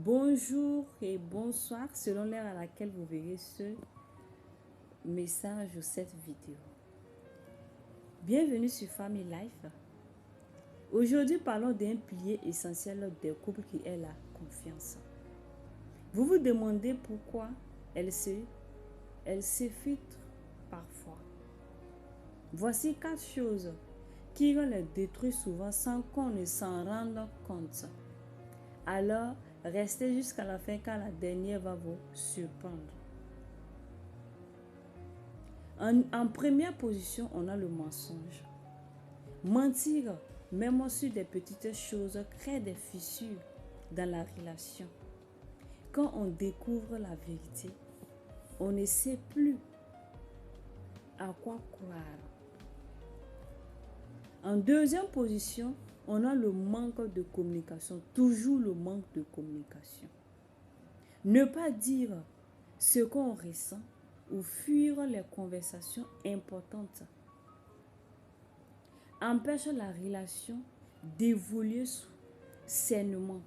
Bonjour et bonsoir selon l'heure à laquelle vous verrez ce message ou cette vidéo. Bienvenue sur Family Life. Aujourd'hui, parlons d'un pilier essentiel des couples qui est la confiance. Vous vous demandez pourquoi elle s'effrite parfois. Voici 4 choses qui les détruisent souvent sans qu'on ne s'en rende compte. Alors, restez jusqu'à la fin car la dernière va vous surprendre. En première position, on a le mensonge. Mentir, même sur des petites choses, crée des fissures dans la relation. Quand on découvre la vérité, on ne sait plus à quoi croire. En deuxième position, on a le manque de communication, toujours le manque de communication. Ne pas dire ce qu'on ressent ou fuir les conversations importantes empêche la relation d'évoluer sainement.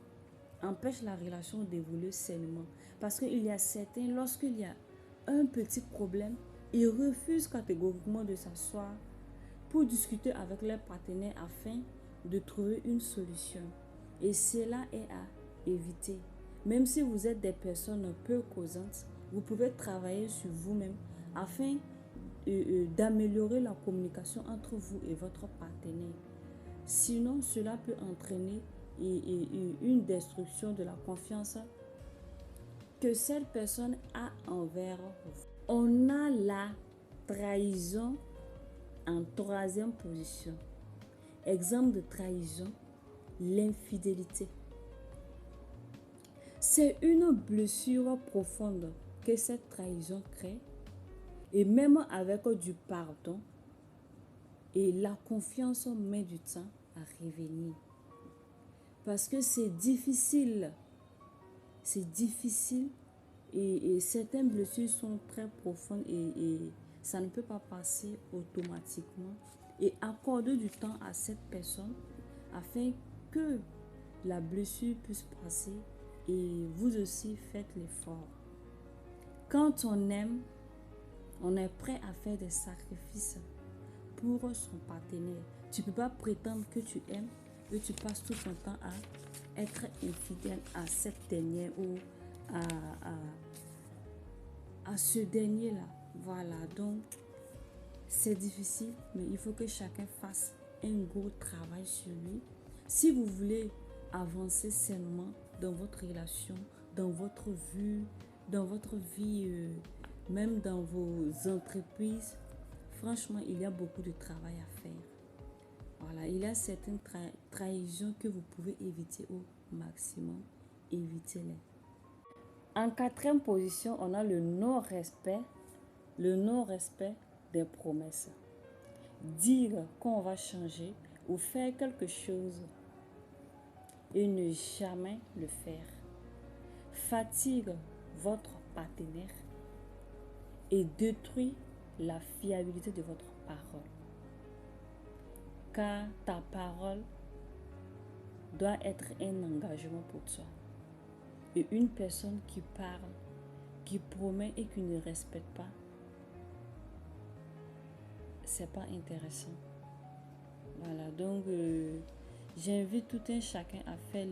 Parce qu'il y a certains, lorsqu'il y a un petit problème, ils refusent catégoriquement de s'asseoir pour discuter avec leur partenaire afin de trouver une solution. Et cela est à éviter. Même si vous êtes des personnes peu causantes, vous pouvez travailler sur vous-même afin d'améliorer la communication entre vous et votre partenaire. Sinon, cela peut entraîner une destruction de la confiance que cette personne a envers vous. On a la trahison en troisième position. Exemple de trahison, l'infidélité. C'est une blessure profonde que cette trahison crée. Et même avec du pardon, et la confiance met du temps à revenir. Parce que c'est difficile. Et certaines blessures sont très profondes et ça ne peut pas passer automatiquement. Et accorder du temps à cette personne afin que la blessure puisse passer et vous aussi faites l'effort. Quand on aime, on est prêt à faire des sacrifices pour son partenaire. Tu ne peux pas prétendre que tu aimes et tu passes tout ton temps à être infidèle à cette dernière ou à ce dernier-là. Voilà, donc c'est difficile, mais il faut que chacun fasse un gros travail sur lui. Si vous voulez avancer sainement dans votre relation, dans votre vie, même dans vos entreprises, franchement, il y a beaucoup de travail à faire. Voilà, il y a certaines trahisons que vous pouvez éviter au maximum. Évitez-les. En quatrième position, on a le non-respect des promesses. Dire qu'on va changer ou faire quelque chose et ne jamais le faire fatigue votre partenaire et détruit la fiabilité de votre parole. Car ta parole doit être un engagement pour toi. Et une personne qui parle, qui promet et qui ne respecte pas, c'est pas intéressant. Voilà, donc j'invite tout un chacun à faire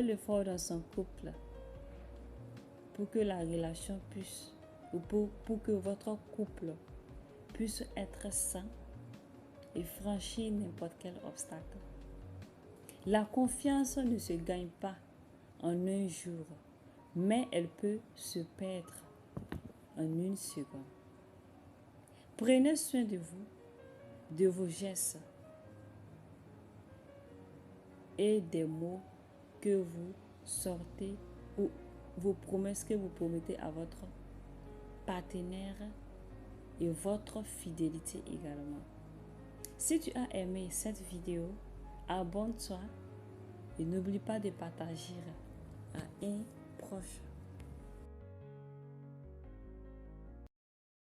l'effort dans son couple pour que la relation puisse, ou pour que votre couple puisse être sain et franchir n'importe quel obstacle. La confiance ne se gagne pas en un jour, mais elle peut se perdre en une seconde. Prenez soin de vous, de vos gestes et des mots que vous sortez ou vos promesses que vous promettez à votre partenaire et votre fidélité également. Si tu as aimé cette vidéo, abonne-toi et n'oublie pas de partager à un proche.